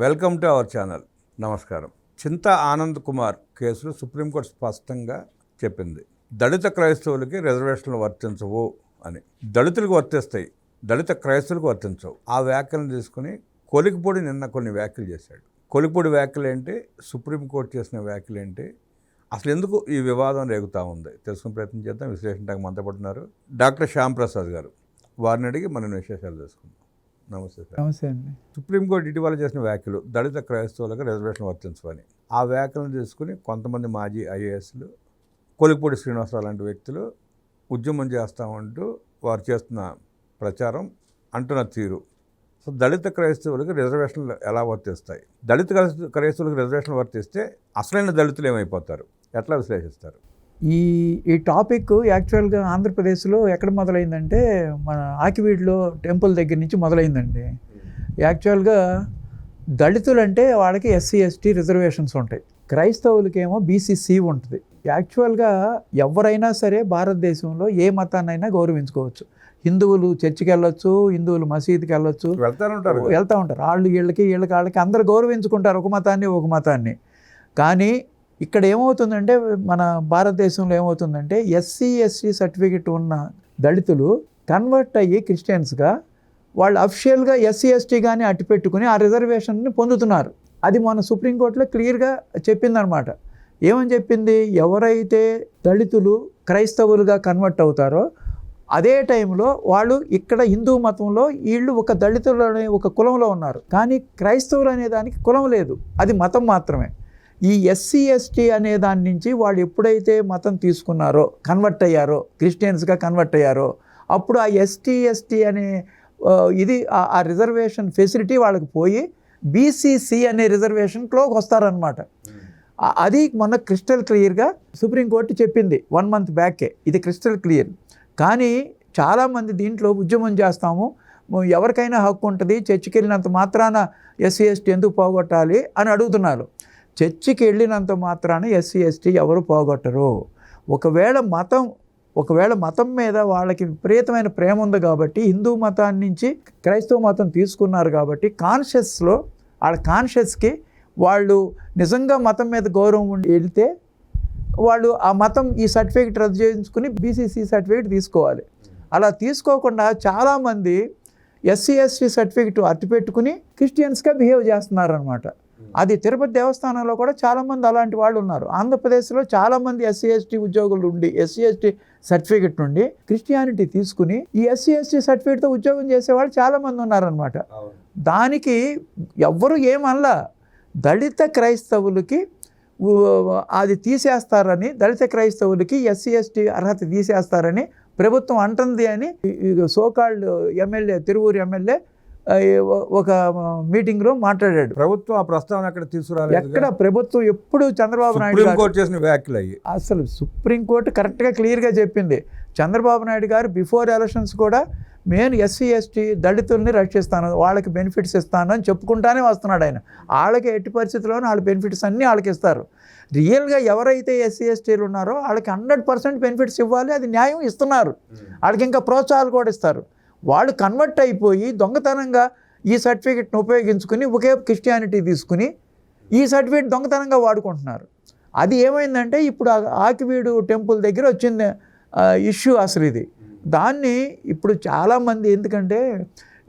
Welcome to our channel. నమస్కారం. చింతా ఆనంద్ కుమార్ కేసులో supreme court స్పష్టంగా చెప్పింది, దళిత క్రైస్తవులకి రిజర్వేషన్లు వర్తించవు అని. దళితులకు వర్తిస్తాయి, దళిత క్రైస్తవులకు వర్తించవు. ఆ వ్యాఖ్యలను తీసుకుని కొలికిపూడి నిన్న కొన్ని వ్యాఖ్యలు చేశాడు. కొలికిపూడి వ్యాఖ్యలు ఏంటి, సుప్రీంకోర్టు చేసిన వ్యాఖ్యలు ఏంటి, అసలు ఎందుకు ఈ వివాదం రేగుతూ ఉంది తెలుసుకునే ప్రయత్నం చేద్దాం. విశ్లేషణకు మనతో పడుతున్నారు డాక్టర్ శ్యామ్ ప్రసాద్ గారు. వారిని అడిగి మనం విశేషాలు తెలుసుకుందాం. నమస్తే సార్. నమస్తే అండి. సుప్రీంకోర్టు ఇటీవల చేసిన వ్యాఖ్యలు దళిత క్రైస్తవులకు రిజర్వేషన్ వర్తించవని, ఆ వ్యాఖ్యలను తీసుకుని కొంతమంది మాజీ ఐఏఎస్లు, కొలికిపూడి శ్రీనివాసరావు లాంటి వ్యక్తులు ఉద్యమం చేస్తామంటూ వారు చేస్తున్న ప్రచారం, అంటున్న తీరు. సో దళిత క్రైస్తవులకు రిజర్వేషన్లు ఎలా వర్తిస్తాయి, దళిత క్రైస్తవులకు రిజర్వేషన్లు వర్తిస్తే అసలైన దళితులు ఏమైపోతారు, ఎట్లా విశ్లేషిస్తారు? ఈ టాపిక్ యాక్చువల్గా ఆంధ్రప్రదేశ్లో ఎక్కడ మొదలైందంటే మన ఆకివీడులో టెంపుల్ దగ్గర నుంచి మొదలైందండి. యాక్చువల్గా దళితులు అంటే వాళ్ళకి ఎస్సీ ఎస్టీ రిజర్వేషన్స్ ఉంటాయి, క్రైస్తవులకేమో బీసీసీ ఉంటుంది. యాక్చువల్గా ఎవరైనా సరే భారతదేశంలో ఏ మతాన్నైనా గౌరవించుకోవచ్చు. హిందువులు చర్చికి వెళ్ళొచ్చు, హిందువులు మసీదుకి వెళ్ళొచ్చు, వెళ్తూ ఉంటారు. వాళ్ళకి అందరూ గౌరవించుకుంటారు ఒక మతాన్ని. కానీ ఇక్కడ ఏమవుతుందంటే మన భారతదేశంలో ఏమవుతుందంటే ఎస్సీ ఎస్టీ సర్టిఫికెట్ ఉన్న దళితులు కన్వర్ట్ అయ్యి క్రిస్టియన్స్గా వాళ్ళు అఫిషియల్గా ఎస్సీ ఎస్టీ కానీ అట్టిపెట్టుకుని ఆ రిజర్వేషన్ని పొందుతున్నారు. అది మన సుప్రీంకోర్టులో క్లియర్గా చెప్పిందనమాట. ఏమని చెప్పింది, ఎవరైతే దళితులు క్రైస్తవులుగా కన్వర్ట్ అవుతారో అదే టైంలో వాళ్ళు ఇక్కడ హిందూ మతంలో వీళ్ళు ఒక దళితులు అనే ఒక కులంలో ఉన్నారు, కానీ క్రైస్తవులు అనే దానికి కులం లేదు, అది మతం మాత్రమే. ఈ ఎస్సీ ఎస్టీ అనే దాని నుంచి వాళ్ళు ఎప్పుడైతే మతం తీసుకున్నారో, కన్వర్ట్ అయ్యారో, క్రిస్టియన్స్గా కన్వర్ట్ అయ్యారో, అప్పుడు ఆ ఎస్టీ అనే ఇది ఆ రిజర్వేషన్ ఫెసిలిటీ వాళ్ళకి పోయి బీసీసీ అనే రిజర్వేషన్లోకి వస్తారనమాట. అది మొన్న క్రిస్టల్ క్లియర్గా సుప్రీంకోర్టు చెప్పింది 1 month బ్యాకే. ఇది క్రిస్టల్ క్లియర్. కానీ చాలామంది దీంట్లో ఉద్యమం చేస్తాము, ఎవరికైనా హక్కు ఉంటుంది, చర్చికి వెళ్ళినంత మాత్రాన ఎస్సీ ఎస్టీ ఎందుకు పోగొట్టాలి అని అడుగుతున్నారు. చర్చికి వెళ్ళినంత మాత్రాన ఎస్సీ ఎస్టీ ఎవరు పోగొట్టరు. ఒకవేళ మతం మీద వాళ్ళకి విపరీతమైన ప్రేమ ఉంది కాబట్టి, హిందూ మతాన్ని నుంచి క్రైస్తవ మతం తీసుకున్నారు కాబట్టి వాళ్ళ కాన్షియస్కి వాళ్ళు నిజంగా మతం మీద గౌరవం ఉండి వెళ్తే వాళ్ళు ఆ మతం ఈ సర్టిఫికేట్ రద్దు చేయించుకుని బీసీసీ సర్టిఫికేట్ తీసుకోవాలి. అలా తీసుకోకుండా చాలామంది ఎస్సీ ఎస్టీ సర్టిఫికేట్ అట్టిపెట్టుకుని క్రిస్టియన్స్గా బిహేవ్ చేస్తున్నారనమాట. అది తిరుపతి దేవస్థానంలో కూడా చాలామంది అలాంటి వాళ్ళు ఉన్నారు. ఆంధ్రప్రదేశ్లో చాలామంది ఎస్సీ ఎస్టీ ఉద్యోగులు ఉండి ఎస్సీ ఎస్టీ సర్టిఫికేట్ నుండి క్రిస్టియానిటీ తీసుకుని ఈ ఎస్సీ ఎస్టీ సర్టిఫికేట్తో ఉద్యోగం చేసేవాళ్ళు చాలామంది ఉన్నారనమాట. దానికి ఎవ్వరు ఏమనలా. దళిత క్రైస్తవులకి అది తీసేస్తారని, దళిత క్రైస్తవులకి ఎస్సీ ఎస్టీ అర్హత తీసేస్తారని ప్రభుత్వం అంటుంది అని సోకాల్డ్ ఎమ్మెల్యే, తిరువూరు ఎమ్మెల్యే ఒక మీటింగ్లో మాట్లాడాడు. ప్రభుత్వం ఆ ప్రస్తావన ఎక్కడ తీసుకురాలేదు. ఎక్కడ ప్రభుత్వం ఎప్పుడు చంద్రబాబు నాయుడు చేసిన వ్యాఖ్యలు అయ్యి అసలు సుప్రీంకోర్టు కరెక్ట్గా క్లియర్గా చెప్పింది. చంద్రబాబు నాయుడు గారు బిఫోర్ ఎలక్షన్స్ కూడా నేను ఎస్సీ ఎస్టీ దళితుల్ని రక్షిస్తాను, వాళ్ళకి బెనిఫిట్స్ ఇస్తాను అని చెప్పుకుంటానే వస్తున్నాడు ఆయన. వాళ్ళకి ఎట్టి పరిస్థితుల్లోనూ వాళ్ళ బెనిఫిట్స్ అన్నీ వాళ్ళకి ఇస్తారు. రియల్గా ఎవరైతే ఎస్సీ ఎస్టీలు ఉన్నారో వాళ్ళకి 100% బెనిఫిట్స్ ఇవ్వాలి, అది న్యాయం ఇస్తున్నారు. వాళ్ళకి ఇంకా ప్రోత్సాహాలు కూడా ఇస్తారు. వాళ్ళు కన్వర్ట్ అయిపోయి దొంగతనంగా ఈ సర్టిఫికెట్ని ఉపయోగించుకుని ఒకే క్రిస్టియానిటీ తీసుకుని ఈ సర్టిఫికెట్ దొంగతనంగా వాడుకుంటున్నారు. అది ఏమైందంటే ఇప్పుడు ఆకివీడు టెంపుల్ దగ్గర వచ్చింది ఇష్యూ. అసలు ఇది దాన్ని ఇప్పుడు చాలామంది, ఎందుకంటే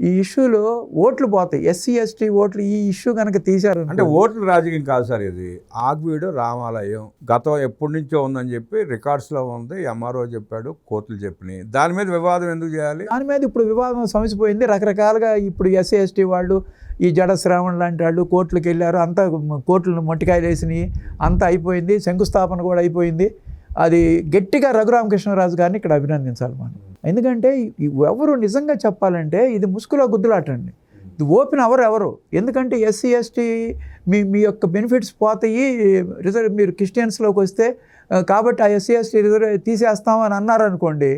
ఈ ఇష్యూలో ఓట్లు పోతాయి, ఎస్సీ ఎస్టీ ఓట్లు ఈ ఇష్యూ కనుక తీశారు అంటే ఓట్లు రాజకీయం కాదు సార్. ఇది ఆకివీడు రామాలయం గతం ఎప్పటి నుంచో ఉందని చెప్పి రికార్డ్స్లో ఉంది, ఎంఆర్ఓ చెప్పాడు, కోర్టులు చెప్పినాయి. దాని మీద వివాదం ఎందుకు చేయాలి? దాని మీద ఇప్పుడు వివాదం సమసిపోయింది. రకరకాలుగా ఇప్పుడు ఎస్సీ ఎస్టీ వాళ్ళు, ఈ జడ శ్రావణ్ లాంటి వాళ్ళు కోర్టులకు వెళ్ళారు, అంతా కోర్టులను మొట్టికాయలు వేసినాయి, అంతా అయిపోయింది, శంకుస్థాపన కూడా అయిపోయింది. అది గట్టిగా రఘురామకృష్ణరాజు గారిని ఇక్కడ అభినందించాలి మనం. ఎందుకంటే ఎవరు నిజంగా చెప్పాలంటే ఇది ముసుగులో గుద్దులాటండి, ఇది ఓపెన్ ఎవరు. ఎందుకంటే ఎస్సీ ఎస్టీ మీ యొక్క బెనిఫిట్స్ పోతాయి, మీరు క్రిస్టియన్స్లోకి వస్తే కాబట్టి ఆ ఎస్సీ ఎస్టీ తీసేస్తామని అన్నారనుకోండి,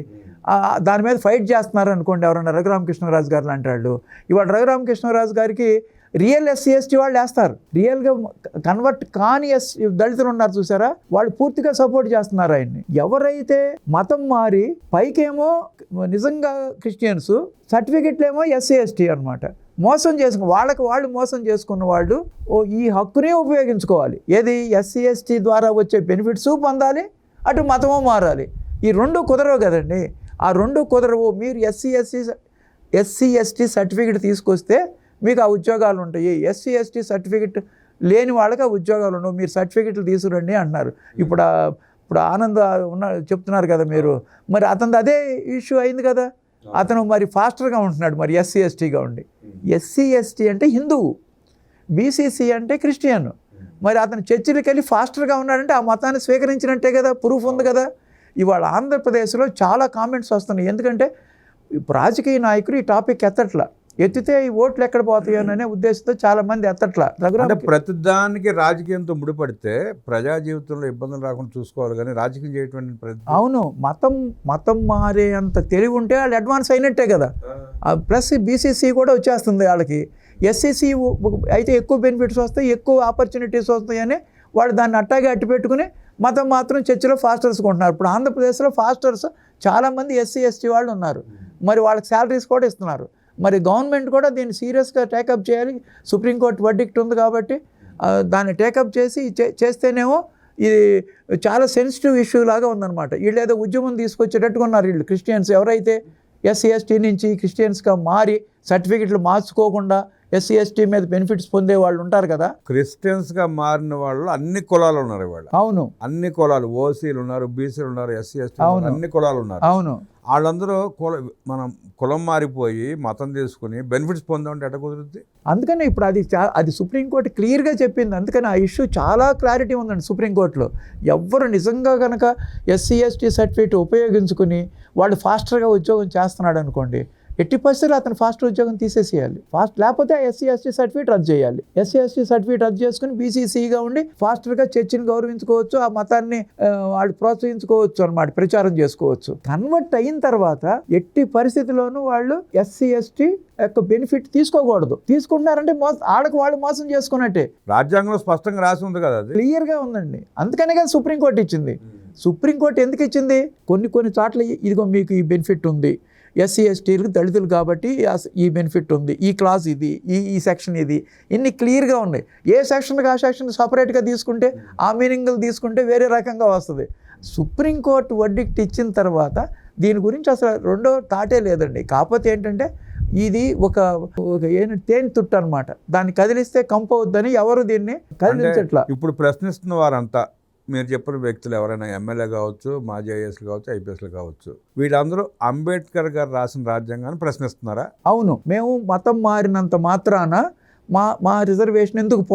దాని మీద ఫైట్ చేస్తున్నారు అనుకోండి ఎవరన్నా రఘురామకృష్ణరాజు గారు లాంటి వాళ్ళు. ఇవాళ రఘురామకృష్ణరాజు గారికి రియల్ ఎస్సీ ఎస్టీ వాళ్ళు వేస్తారు, రియల్గా కన్వర్ట్ కాని దళితులు ఉన్నారు చూసారా, వాళ్ళు పూర్తిగా సపోర్ట్ చేస్తున్నారు ఆయన్ని. ఎవరైతే మతం మారి పైకేమో నిజంగా క్రిస్టియన్స్, సర్టిఫికెట్లేమో ఎస్సీ ఎస్టీ అనమాట, మోసం చేసుకుని వాళ్ళు మోసం చేసుకున్న వాళ్ళు ఈ హక్కునే ఉపయోగించుకోవాలి. ఏది ఎస్సీ ఎస్టీ ద్వారా వచ్చే బెనిఫిట్స్ పొందాలి, అటు మతము మారాలి. ఈ రెండు కుదరవు కదండి. ఆ రెండు కుదరవు. మీరు ఎస్సీ ఎస్టీ సర్టిఫికేట్ తీసుకొస్తే మీకు ఆ ఉద్యోగాలు ఉంటాయి. ఎస్సీ ఎస్టీ సర్టిఫికేట్ లేని వాళ్ళకి ఆ ఉద్యోగాలు ఉండవు. మీరు సర్టిఫికేట్లు తీసుకురండి అంటున్నారు. ఇప్పుడు ఆనంద్ చెప్తున్నారు కదా మీరు, మరి అతను అదే ఇష్యూ అయింది కదా. అతను మరి ఫాస్టర్గా ఉంటున్నాడు మరి ఎస్సీ ఎస్టీగా ఉండి. ఎస్సీ ఎస్టీ అంటే హిందువు, బీసీసీ అంటే క్రిస్టియన్. మరి అతను చర్చిలకు వెళ్ళి ఫాస్టర్గా ఉన్నాడంటే ఆ మతాన్ని స్వీకరించినట్టే కదా, ప్రూఫ్ ఉంది కదా. ఇవాళ ఆంధ్రప్రదేశ్లో చాలా కామెంట్స్ వస్తున్నాయి. ఎందుకంటే రాజకీయ నాయకులు ఈ టాపిక్ ఎత్తితే ఈ ఓట్లు ఎక్కడ పోతాయోననే ఉద్దేశంతో చాలామంది ఎత్తట్లా. అంటే ప్రతిదానికి రాజకీయంతో ముడిపడితే ప్రజా జీవితంలో ఇబ్బందులు రాకుండా చూసుకోవాలి, కానీ రాజకీయం చేయటువంటి అవును, మతం మారే అంత తెలివి ఉంటే వాళ్ళు అడ్వాన్స్ అయినట్టే కదా. ప్లస్ బీసీసీ కూడా వచ్చేస్తుంది వాళ్ళకి. ఎస్సీసీ అయితే ఎక్కువ బెనిఫిట్స్ వస్తాయి, ఎక్కువ ఆపర్చునిటీస్ వస్తాయని వాళ్ళు దాన్ని అట్టాగే అట్టు పెట్టుకుని మతం మాత్రం చర్చిలో ఫాస్టర్స్ కొంటున్నారు. ఇప్పుడు ఆంధ్రప్రదేశ్లో ఫాస్టర్స్ చాలామంది ఎస్సీ ఎస్టీ వాళ్ళు ఉన్నారు. మరి వాళ్ళకి శాలరీస్ కూడా ఇస్తున్నారు. మరి గవర్నమెంట్ కూడా దీన్ని సీరియస్గా టేకప్ చేయాలి. సుప్రీంకోర్టు వర్డిక్ట్ ఉంది కాబట్టి దాన్ని టేకప్ చేస్తేనేమో ఇది చాలా సెన్సిటివ్ ఇష్యూ లాగా ఉందన్నమాట. వీళ్ళు ఏదో ఉద్యమం తీసుకొచ్చేటట్టుగా ఉన్నారు. వీళ్ళు క్రిస్టియన్స్ ఎవరైతే ఎస్సీ ఎస్టీ నుంచి క్రిస్టియన్స్గా మారి సర్టిఫికెట్లు మార్చుకోకుండా ఎస్సీ ఎస్టీ మీద బెనిఫిట్స్ పొందే వాళ్ళు ఉంటారు కదా. క్రిస్టియన్స్గా మారిన వాళ్ళు అన్ని కులాలు ఉన్నారు ఇవాళ. అవును, అన్ని కులాలు, ఓసీలు ఉన్నారు, బీసీలు ఉన్నారు, ఎస్సీ ఎస్టీ అన్ని కులాలు ఉన్నారు. అవును, వాళ్ళందరూ మనం కులం మారిపోయి మతం తీసుకుని బెనిఫిట్స్ పొందామంటే ఎట్ట కుదురుద్ది? అందుకని ఇప్పుడు అది సుప్రీంకోర్టు క్లియర్గా చెప్పింది. అందుకని ఆ ఇష్యూ చాలా క్లారిటీ ఉందండి సుప్రీంకోర్టులో. ఎవ్వరు నిజంగా కనుక ఎస్సీ ఎస్టీ సర్టిఫికేట్ ఉపయోగించుకుని వాళ్ళు ఫాస్టర్గా ఉద్యోగం చేస్తున్నాడు అనుకోండి, ఎట్టి పరిస్థితుల్లో అతను ఫాస్ట్ ఉద్యోగం తీసేసేయాలి. లేకపోతే ఎస్సీ ఎస్టీ సర్టిఫికేట్ రద్దు చేయాలి. ఎస్సీ ఎస్టీ సర్టిఫికేట్ రద్దు చేసుకుని బీసీసీగా ఉండి ఫాస్టర్గా చర్చిని గౌరవించుకోవచ్చు, ఆ మతాన్ని వాళ్ళు ప్రోత్సహించుకోవచ్చు అన్నమాట, ప్రచారం చేసుకోవచ్చు. కన్వర్ట్ అయిన తర్వాత ఎట్టి పరిస్థితిలోనూ వాళ్ళు ఎస్సీ ఎస్టీ యొక్క బెనిఫిట్ తీసుకోకూడదు. తీసుకుంటున్నారంటే వాళ్ళు మోసం చేసుకున్నట్టే. రాజ్యాంగంలో స్పష్టంగా రాసి ఉంది కదా, అది క్లియర్గా ఉందండి. అందుకనే కదా సుప్రీంకోర్టు ఇచ్చింది. సుప్రీంకోర్టు ఎందుకు ఇచ్చింది? కొన్ని చోట్ల ఇదిగో మీకు ఈ బెనిఫిట్ ఉంది, ఎస్సీ ఎస్టీలకు దళితులు కాబట్టి ఈ బెనిఫిట్ ఉంది, ఈ క్లాస్ ఇది, ఈ సెక్షన్ ఇది, ఇన్ని క్లియర్గా ఉన్నాయి. ఏ సెక్షన్కి ఆ సెక్షన్ సపరేట్గా తీసుకుంటే, ఆ మీనింగ్లు తీసుకుంటే వేరే రకంగా వస్తుంది. సుప్రీంకోర్టు వర్డిక్ట్ ఇచ్చిన తర్వాత దీని గురించి అసలు రెండో తాటే లేదండి. కాకపోతే ఏంటంటే ఇది ఒక తేనె తుట్టు అనమాట. దాన్ని కదిలిస్తే కంపు అవుద్దని ఎవరు దీన్ని కదిలించట్లా. ఇప్పుడు ప్రశ్నిస్తున్న వారంతా మీరు చెప్పిన వ్యక్తులు ఎవరైనా ఎమ్మెల్యే కావచ్చు, మాజీ ఐఏఎస్లు కావచ్చు, ఐపీఎస్లు కావచ్చు, వీళ్ళందరూ అంబేద్కర్ గారు రాసిన రాజ్యాంగాన్ని ప్రశ్నిస్తున్నారా? అవును, మేము మతం మారినంత మాత్రాన మా రిజర్వేషన్ ఎందుకు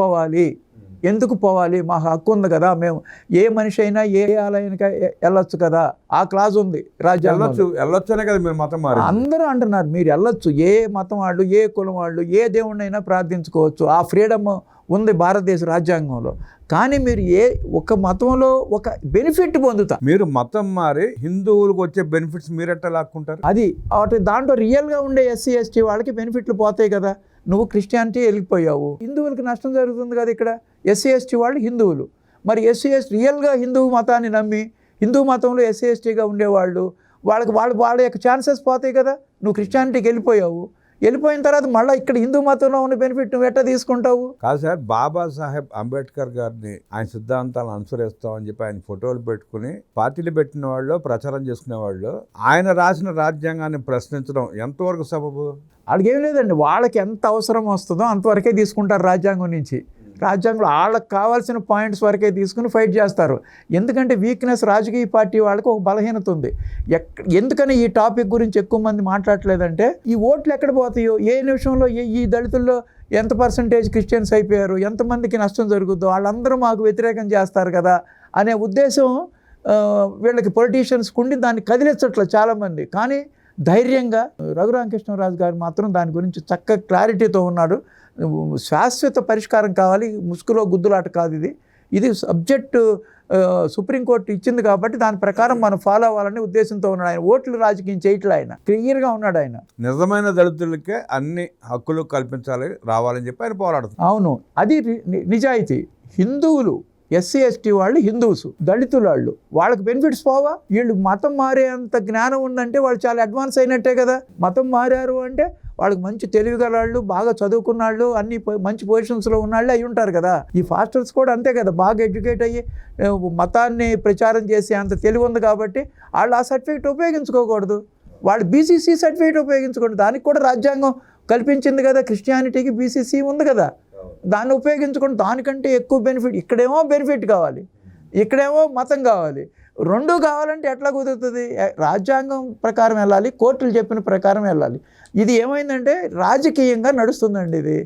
పోవాలి, మా హక్కు ఉంది కదా, మేము ఏ మనిషి అయినా ఏ ఆలయానికి వెళ్ళొచ్చు కదా, ఆ క్లాజ్ ఉంది రాజ్యాంగంలో. వెళ్ళొచ్చనే కదా మీరు మతం మారి అందరూ అంటున్నారు మీరు వెళ్ళొచ్చు, ఏ మతం వాళ్ళు, ఏ కులం వాళ్ళు, ఏ దేవుడినైనా ప్రార్థించుకోవచ్చు, ఆ ఫ్రీడమ్ ఉంది భారతదేశ రాజ్యాంగంలో. కానీ మీరు ఒక మతంలో ఒక బెనిఫిట్ పొందుతారు. మీరు మతం మారి హిందువులకు వచ్చే బెనిఫిట్స్ మీరు ఎట్లా లాక్కుంటారు? అది దాంట్లో రియల్గా ఉండే ఎస్సీ ఎస్టీ వాళ్ళకి బెనిఫిట్లు పోతాయి కదా. నువ్వు క్రిస్టియానిటీ వెళ్ళిపోయావు, హిందువులకి నష్టం జరుగుతుంది కదా. ఇక్కడ ఎస్సీ ఎస్టీ వాళ్ళు హిందువులు, మరి ఎస్సీ ఎస్టీ రియల్గా హిందూ మతాన్ని నమ్మి హిందూ మతంలో ఎస్సీ ఎస్టీగా ఉండేవాళ్ళు వాళ్ళ యొక్క ఛాన్సెస్ పోతాయి కదా. నువ్వు క్రిస్టియానిటీకి వెళ్ళిపోయిన తర్వాత మళ్ళీ ఇక్కడ హిందూ మతంలో ఉన్న బెనిఫిట్ నువ్వు ఎట్లా తీసుకుంటావు? కాదు సార్, బాబాసాహెబ్ అంబేద్కర్ గారిని ఆయన సిద్ధాంతాలను అనుసరిస్తామని చెప్పి ఆయన ఫోటోలు పెట్టుకుని పార్టీలు పెట్టిన వాళ్ళు, ప్రచారం చేసుకునే వాళ్ళు ఆయన రాసిన రాజ్యాంగాన్ని ప్రశ్నించడం ఎంతవరకు సబబు? వాళ్ళకేం లేదండి, వాళ్ళకి ఎంత అవసరం వస్తుందో అంతవరకే తీసుకుంటారు రాజ్యాంగం నుంచి. రాజ్యాంగంలో వాళ్ళకి కావాల్సిన పాయింట్స్ వరకే తీసుకుని ఫైట్ చేస్తారు. ఎందుకంటే వీక్నెస్ రాజకీయ పార్టీ వాళ్ళకి ఒక బలహీనత ఉంది. ఎందుకని ఈ టాపిక్ గురించి ఎక్కువ మంది మాట్లాడలేదంటే, ఈ ఓట్లు ఎక్కడ పోతాయో, ఏ నిమిషంలో ఈ దళితుల్లో ఎంత పర్సంటేజ్ క్రిస్టియన్స్ అయిపోయారు, ఎంతమందికి నష్టం జరుగుతుందో, వాళ్ళందరూ మాకు వ్యతిరేకం చేస్తారు కదా అనే ఉద్దేశం వీళ్ళకి పొలిటీషియన్స్కి ఉండి దాన్ని కదిలించట్లేదు చాలామంది. కానీ ధైర్యంగా రఘురామకృష్ణరాజు గారు మాత్రం దాని గురించి చక్కగా క్లారిటీతో ఉన్నాడు. శాశ్వత పరిష్కారం కావాలి, ముసుగులో గుద్దులాట కాదు ఇది సబ్జెక్టు సుప్రీంకోర్టు ఇచ్చింది కాబట్టి దాని ప్రకారం మనం ఫాలో అవ్వాలనే ఉద్దేశంతో ఉన్నాడు ఆయన. ఓట్లు రాజకీయం చేయట్లే, ఆయన క్లియర్గా ఉన్నాడు. ఆయన నిజమైన దళితులకే అన్ని హక్కులు కల్పించాలి, రావాలని చెప్పి ఆయన పోరాడుతున్నారు. అవును, అది నిజాయితీ. హిందువులు ఎస్సీ ఎస్టీ వాళ్ళు హిందూస్, దళితులు వాళ్ళకి బెనిఫిట్స్ పోవా? వీళ్ళు మతం మారే అంత జ్ఞానం ఉందంటే వాళ్ళు చాలా అడ్వాన్స్ అయినట్టే కదా. మతం మారారు అంటే వాళ్ళకి మంచి తెలివిగల వాళ్ళు, బాగా చదువుకున్న వాళ్ళు, అన్ని మంచి పొజిషన్స్లో ఉన్న వాళ్ళు అయి ఉంటారు కదా. ఈ ఫాస్టర్స్ కూడా అంతే కదా, బాగా ఎడ్యుకేట్ అయ్యి మతాన్ని ప్రచారం చేసే అంత తెలివి ఉంది కాబట్టి వాళ్ళు ఆ సర్టిఫికేట్ ఉపయోగించుకోకూడదు. వాళ్ళు బీసీసీ సర్టిఫికేట్ ఉపయోగించుకోండి. దానికి కూడా రాజ్యాంగం కల్పించింది కదా, క్రిస్టియానిటీకి బీసీసీ ఉంది కదా, దాన్ని ఉపయోగించుకోండి. దానికంటే ఎక్కువ బెనిఫిట్ ఇక్కడేమో బెనిఫిట్ కావాలి, ఇక్కడేమో మతం కావాలి. రెండూ కావాలంటే ఎట్లా కుదురుతుంది? రాజ్యాంగం ప్రకారం వెళ్ళాలి, కోర్టులు చెప్పిన ప్రకారం వెళ్ళాలి. ఇది ఏమైందంటే రాజకీయంగా నడుస్తుందండి. ఇది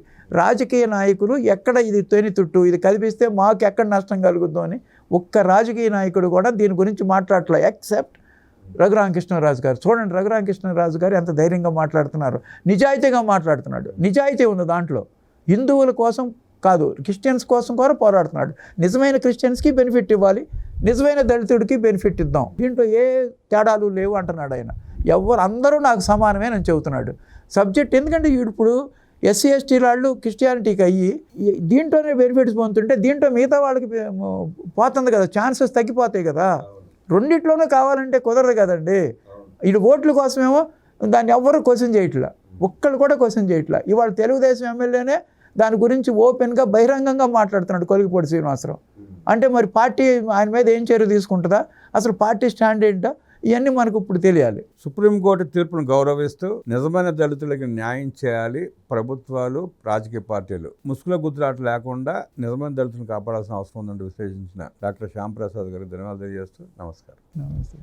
రాజకీయ నాయకులు ఎక్కడ ఇది తొనితుట్టు, ఇది కల్పిస్తే మాకు ఎక్కడ నష్టం కలుగుద్దో అని ఒక్క రాజకీయ నాయకుడు కూడా దీని గురించి మాట్లాడట్లేదు, ఎక్సెప్ట్ రఘురామకృష్ణరాజు గారు. చూడండి, రఘురామకృష్ణరాజు గారు ఎంత ధైర్యంగా మాట్లాడుతున్నారు, నిజాయితీగా మాట్లాడుతున్నాడు. నిజాయితీ ఉంది దాంట్లో. హిందువుల కోసం కాదు, క్రిస్టియన్స్ కోసం కూడా పోరాడుతున్నాడు. నిజమైన క్రిస్టియన్స్కి బెనిఫిట్ ఇవ్వాలి, నిజమైన దళితుడికి బెనిఫిట్ ఇద్దాం, దీంట్లో ఏ తేడాలు లేవు అంటున్నాడు ఆయన. అందరూ నాకు సమానమే అని చెబుతున్నాడు సబ్జెక్ట్. ఎందుకంటే ఇప్పుడు ఎస్సీ ఎస్టీ వాళ్ళు క్రిస్టియానిటీకి అయ్యి దీంట్లోనే బెనిఫిట్స్ పొందుతుంటే దీంట్లో మిగతా వాళ్ళకి పోతుంది కదా, ఛాన్సెస్ తగ్గిపోతాయి కదా. రెండిట్లోనూ కావాలంటే కుదరదు కదండి. ఇది ఓట్ల కోసమేమో దాన్ని ఎవ్వరూ క్వశ్చన్ చేయట్లా, ఒక్కళ్ళు కూడా క్వశ్చన్ చేయట్లా. ఇవాళ తెలుగుదేశం ఎమ్మెల్యేనే దాని గురించి ఓపెన్గా బహిరంగంగా మాట్లాడుతున్నాడు కొలిగిపూడి శ్రీనివాసరావు. అంటే మరి పార్టీ ఆయన మీద ఏం చర్య తీసుకుంటుందా, అసలు పార్టీ స్టాండ్ ఏంటో, ఇవన్నీ మనకు ఇప్పుడు తెలియాలి. సుప్రీంకోర్టు తీర్పును గౌరవిస్తూ నిజమైన దళితులకి న్యాయం చేయాలి ప్రభుత్వాలు, రాజకీయ పార్టీలు. ముసుగుల గుర్తులాట లేకుండా నిజమైన దళితులను కాపాడాల్సిన అవసరం ఉందంటూ విశ్లేషించిన డాక్టర్ శ్యాంప్రసాద్ గారికి ధన్యవాదాలు తెలియజేస్తూ నమస్కారం. నమస్తే.